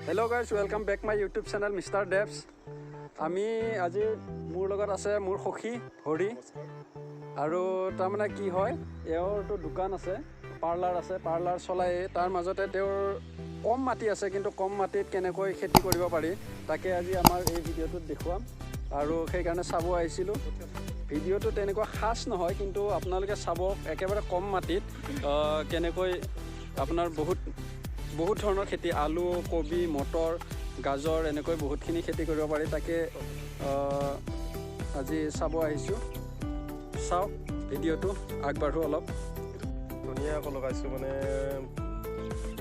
Hello guys, welcome back my YouTube channel Mr. Devs. আমি আজি মোৰ লগত আছে মোৰ সখী হৰি আৰু তাৰ মানে কি হয় এওৰটো দোকান আছে পাৰ্লাৰ চলাই তাৰ মাজতে তেওঁৰ কম মাটি আছে কিন্তু কম মাটিত কেনেকৈ খেতি কৰিব পাৰি তাকে আজি আমাৰ এই ভিডিঅ'টোত দেখুৱাম আৰু সেই কাৰণে চাব আহিছিলোঁ ভিডিঅ'টো তেনেকুৱা খাস নহয় কিন্তু আপোনালোকে চাব একেবাৰে কম মাটিত কেনেকৈ আপোনাৰ বহুত ধৰণৰ খেতি আলু কবি মটৰ গাজৰ এনেকৈ বহুতখিনি খেতি কৰিব পাৰি তাকে আজি চাব আহিছোঁ চাওক ভিডিঅ'টো আগবাঢ়ো অলপ ধুনীয়াকৈ লগাইছোঁ মানে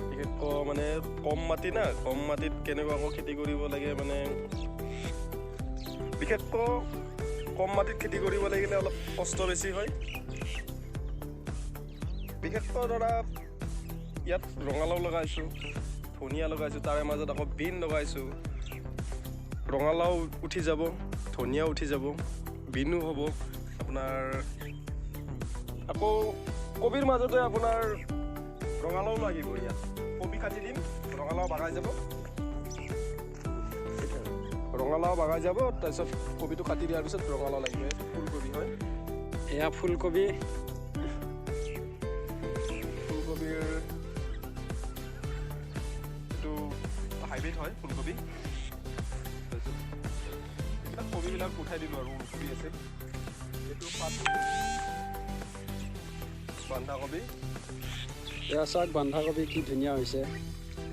বিশেষকৈ মানে কম মাটি না কম মাটিত কেনেকুৱাকৈ খেতি কৰিব লাগে মানে বিশেষকৈ কম মাটিত খেতি কৰিব লাগিলে অলপ কষ্ট বেছি হয় বিশেষকৈ ধৰা ইয়াত ৰঙালাও লগাইছোঁ ধনিয়া লগাইছোঁ তাৰে মাজত আকৌ বিন লগাইছোঁ ৰঙালাও উঠি যাব ধনিয়া উঠি যাব বিনো হ'ব আপোনাৰ আকৌ কবিৰ মাজতে আপোনাৰ ৰঙালাও লাগিব ইয়াত কবি কাটি দিম ৰঙালাও বাগাই যাব তাৰপিছত কবিটো কাটি দিয়াৰ পিছত ৰঙালাও লাগিব ফুলকবি হয় এয়া ফুলকবিৰ এইটো হাইব্ৰিড হয় ফুলকবি তাৰপিছত এইবিলাক কবিবিলাক উঠাই দিলোঁ আৰু ফুলকবি আছে এইটো বন্ধাকবি এয়া চাওক বন্ধাকবি কি ধুনীয়া হৈছে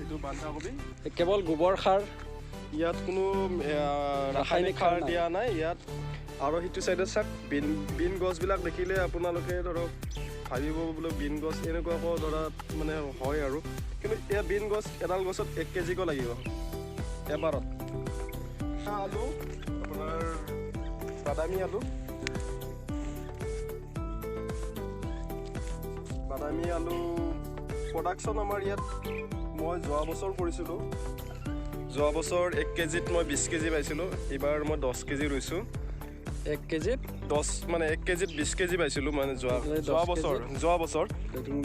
এইটো বন্ধাকবি কেৱল গোবৰ সাৰ ইয়াত কোনো ৰাসায়নিক সাৰ দিয়া নাই ইয়াত আৰু সিটো চাইডত চাওক বিন গছবিলাক দেখিলে আপোনালোকে ধৰক ভাবিব বোলে বিন গছ এনেকুৱাকৈ ধৰা মানে হয় আৰু কিন্তু এয়া বিন গছ এডাল গছত 1 কেজিকৈ লাগিব এবাৰত আলু আপোনাৰ বাদামী আলু প্ৰডাকশ্যন আমাৰ ইয়াত মই যোৱা বছৰ কৰিছিলোঁ যোৱা বছৰ 1 কেজিত মই 20 কেজি পাইছিলোঁ এইবাৰ মই 10 কেজি ৰুইছোঁ 1 কেজিত 10 মানে 1 কেজিত 20 কেজি পাইছিলোঁ মানে যোৱা বছৰ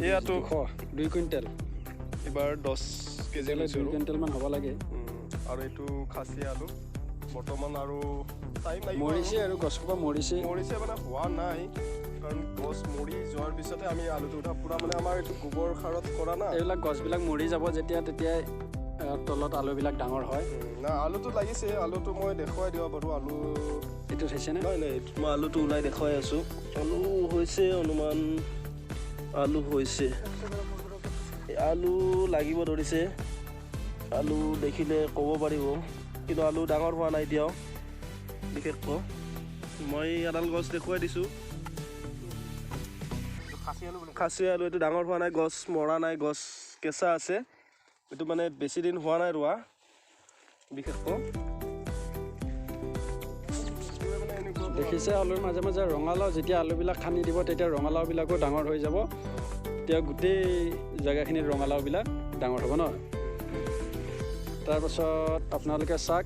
এয়াতো 2 কুইণ্টেল এইবাৰ 10 কেজি 2 কুইণ্টেলমান হ'ব লাগে আৰু এইটো খাচী আলু বৰ্তমান আৰু টাইম লাগিব মৰিছে আৰু গছজোপা মৰিছে মানে হোৱা নাই কাৰণ গছ মৰি যোৱাৰ পিছতে আমি আলুটো উঠা পূৰা মানে আমাৰ এইটো গোবৰ সাৰত কৰা না এইবিলাক গছবিলাক মৰি যাব তেতিয়াই তলত আলুবিলাক ডাঙৰ হয় না আলুটো লাগিছে আলুটো মই দেখুৱাই দিব পাৰোঁ আলু এইটো হৈছেনে নাই মই আলুটো ওলাই দেখুৱাই আছোঁ আলু হৈছে অনুমান আলু হৈছে আলু লাগিব ধৰিছে আলু দেখিলে ক'ব পাৰিব কিন্তু আলু ডাঙৰ হোৱা নাই এতিয়াও বিশেষকৈ মই এডাল গছ দেখুৱাই দিছোঁ খাচী আলু এইটো ডাঙৰ হোৱা নাই গছ মৰা নাই গছ কেঁচা আছে এইটো মানে বেছি দিন হোৱা নাই ৰোৱা বিশেষকৈ দেখিছে আলুৰ মাজে মাজে ৰঙালাও যেতিয়া আলুবিলাক খান্দি দিব তেতিয়া ৰঙালাওবিলাকো ডাঙৰ হৈ যাব তেতিয়া গোটেই জেগাখিনিত ৰঙালাওবিলাক ডাঙৰ হ'ব ন তাৰপাছত আপোনালোকে চাওক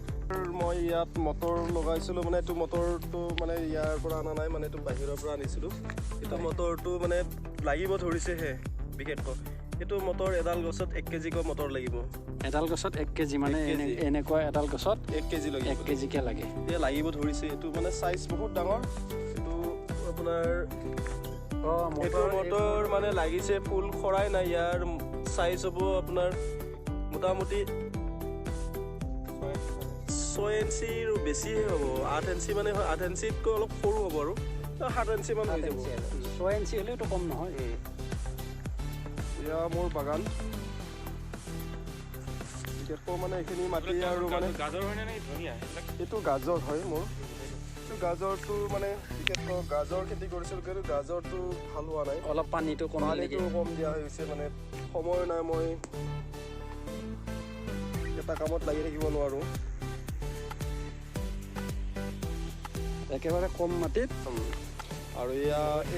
মই ইয়াত মটৰ লগাইছিলোঁ মানে এইটো মটৰটো মানে ইয়াৰ পৰা অনা নাই মানে এইটো বাহিৰৰ পৰা আনিছিলোঁ এইটো মটৰটো মানে লাগিব ধৰিছেহে বিশেষকৈ এইটো মটৰ এডাল গছত 1 কেজিকৈ মটৰ লাগিব এডাল গছত 1 কেজি মানে এনেকুৱা এডাল গছত 1 কেজি লাগিব 1 কেজিকৈ লাগে এতিয়া লাগিব ধৰিছে এইটো মানে চাইজ বহুত ডাঙৰ এইটো আপোনাৰ এইটো মটৰ মানে লাগিছে ফুল সৰাই নাই ইয়াৰ চাইজ হ'ব আপোনাৰ মোটামুটি 6 ইঞ্চিৰ বেছিহে হ'ব 8 ইঞ্চি মানে হয় 8 ইঞ্চিতকৈ অলপ সৰু হ'ব আৰু 7 ইঞ্চিমান হৈ যাব 6 ইঞ্চি হ'লেওতো কম নহয় এয়া মোৰ বাগান বিশেষকৈ মানে এইখিনি মাটি আৰু মানে এইটো গাজৰ হয় মোৰ এইটো গাজৰটো মানে বিশেষকৈ গাজৰ খেতি কৰিছিলোঁ কিন্তু গাজৰটো ভাল হোৱা নাই অলপ পানীটো কম দিয়া হৈছে মানে সময় নাই মই এটা কামত লাগি থাকিব নোৱাৰোঁ একেবাৰে কম মাটিত আৰু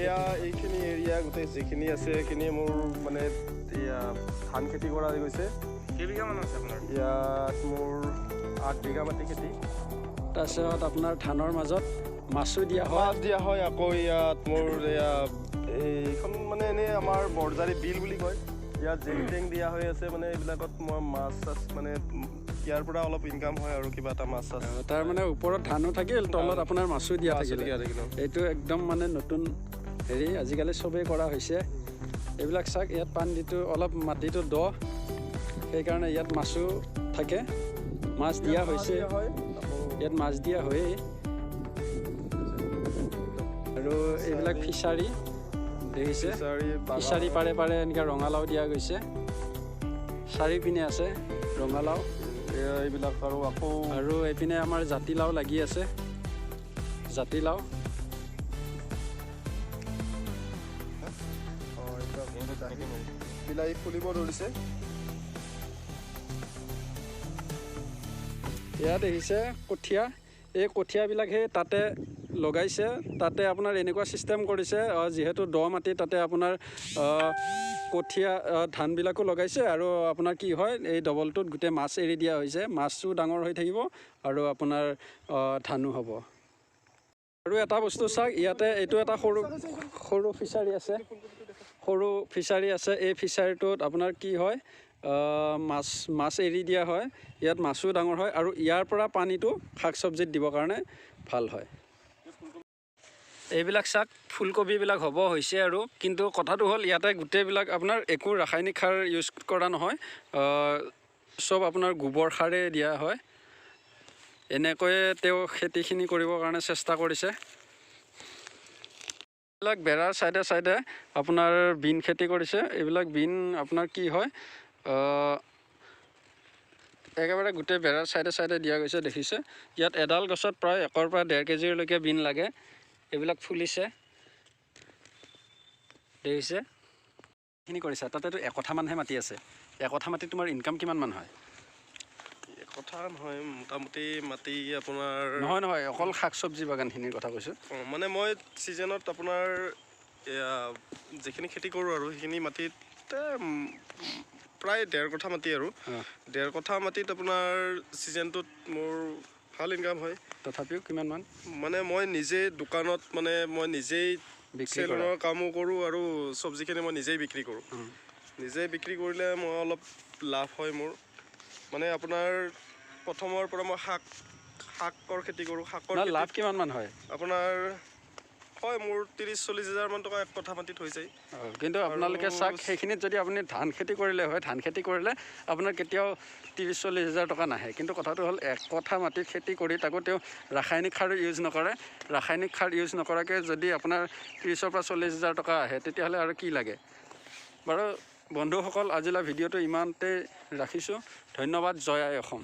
এয়া এইখিনি এৰিয়া গোটেই যিখিনি আছে সেইখিনি মোৰ মানে এয়া ধান খেতি কৰা হৈ গৈছে কেইবিঘামান আছে আপোনাৰ ইয়াত মোৰ 8 বিঘা মাটি খেতি তাৰপিছত আপোনাৰ ধানৰ মাজত মাছো দিয়া হয় আকৌ ইয়াত মোৰ এয়া এইখন মানে এনেই আমাৰ বৰজাৰী বিল বুলি কয় ইয়াত জেং টেং দিয়া হৈ আছে মানে এইবিলাকত মই মাছ চাছ মানে ইয়াৰ পৰা অলপ ইনকাম হয় আৰু কিবা এটা মাছ চাছ তাৰ মানে ওপৰত ধানো থাকিল তলত আপোনাৰ মাছো দিয়া থাকিল থাকিল এইটো একদম মানে নতুন হেৰি আজিকালি চবেই কৰা হৈছে এইবিলাক চাওক ইয়াত পানীটো অলপ মাটিটো দ সেইকাৰণে ইয়াত মাছো থাকে মাছ দিয়া হৈছে ইয়াত মাছ দিয়া হয়েই আৰু এইবিলাক ফিচাৰী দেখিছে ফিচাৰী পাৰে পাৰে এনেকৈ ৰঙালাও দিয়া গৈছে চাৰিপিনে আছে ৰঙালাও এইবিলাক আৰু এইপিনে আমাৰ জাতিলাও লাগি আছে জাতিলাও বিলাহী ফুলিব ধৰিছে ইয়াত দেখিছে কঠীয়া এই কঠীয়াবিলাক সেই তাতে লগাইছে তাতে আপোনাৰ এনেকুৱা ছিষ্টেম কৰিছে যিহেতু দ মাটি তাতে আপোনাৰ কঠীয়া ধানবিলাকো লগাইছে আৰু আপোনাৰ কি হয় এই ডবলটোত গোটেই মাছ এৰি দিয়া হৈছে মাছো ডাঙৰ হৈ থাকিব আৰু আপোনাৰ ধানো হ'ব আৰু এটা বস্তু চাওক ইয়াতে এইটো এটা সৰু ফিচাৰী আছে সৰু ফিচাৰী আছে এই ফিচাৰীটোত আপোনাৰ কি হয় মাছ এৰি দিয়া হয় ইয়াত মাছো ডাঙৰ হয় আৰু ইয়াৰ পৰা পানীটো শাক চব্জিত দিবৰ কাৰণে ভাল হয় এইবিলাক চাওক ফুলকবিবিলাক হ'ব হৈছে আৰু কিন্তু কথাটো হ'ল ইয়াতে গোটেইবিলাক আপোনাৰ একো ৰাসায়নিক সাৰ ইউজ কৰা নহয় চব আপোনাৰ গোবৰ সাৰেই দিয়া হয় এনেকৈয়ে তেওঁ খেতিখিনি কৰিবৰ কাৰণে চেষ্টা কৰিছে এইবিলাক বেৰাৰ চাইডে চাইডে আপোনাৰ বিন খেতি কৰিছে এইবিলাক বিন আপোনাৰ কি হয় একেবাৰে গোটেই বেৰাৰ চাইডে চাইডে দিয়া গৈছে দেখিছে ইয়াত এডাল গছত প্ৰায় 1 পৰা 1.5 কেজিলৈকে বিন লাগে এইবিলাক ফুলিছে দেখিছে এইখিনি কৰিছা তাতেতো 1 কঠা মানহে মাটি আছে 1 কঠা মাটিত তোমাৰ ইনকাম কিমান মান হয় কথা নহয় মোটামুটি মাটি আপোনাৰ নহয় অকল শাক চব্জি বাগানখিনিৰ কথা কৈছোঁ মানে মই ছিজনত আপোনাৰ যিখিনি খেতি কৰোঁ আৰু সেইখিনি মাটিত প্ৰায় 1.5 কঠা মাটি আৰু 1.5 কঠা মাটিত আপোনাৰ ছিজনটোত মোৰ ভাল ইনকাম হয় তথাপিও কিমান মান মানে মই নিজে দোকানত মানে মই নিজেই চেলনৰ কামো কৰোঁ আৰু চব্জিখিনি মই নিজেই বিক্ৰী কৰোঁ নিজেই বিক্ৰী কৰিলে মই অলপ লাভ হয় মোৰ মানে আপোনাৰ প্ৰথমৰ পৰা মই শাকৰ খেতি কৰোঁ শাকৰ লাভ কিমান মান হয় আপোনাৰ হয় মোৰ 30-40 হাজাৰ মান টকা 1 কঠা মাটিত হৈ যায় কিন্তু আপোনালোকে চাওক সেইখিনিত যদি আপুনি ধান খেতি কৰিলে হয় ধান খেতি কৰিলে আপোনাৰ কেতিয়াও 30-40 হাজাৰ টকা নাহে কিন্তু কথাটো হ'ল 1 কঠা মাটি খেতি কৰি তাকো তেওঁ ৰাসায়নিক সাৰ ইউজ নকৰে ৰাসায়নিক সাৰ ইউজ নকৰাকৈ যদি আপোনাৰ 30 পৰা 40 হাজাৰ টকা আহে তেতিয়াহ'লে আৰু কি লাগে বাৰু বন্ধুসকল আজিলৈ ভিডিঅ'টো ইমানতে ৰাখিছোঁ ধন্যবাদ জয় আই অসম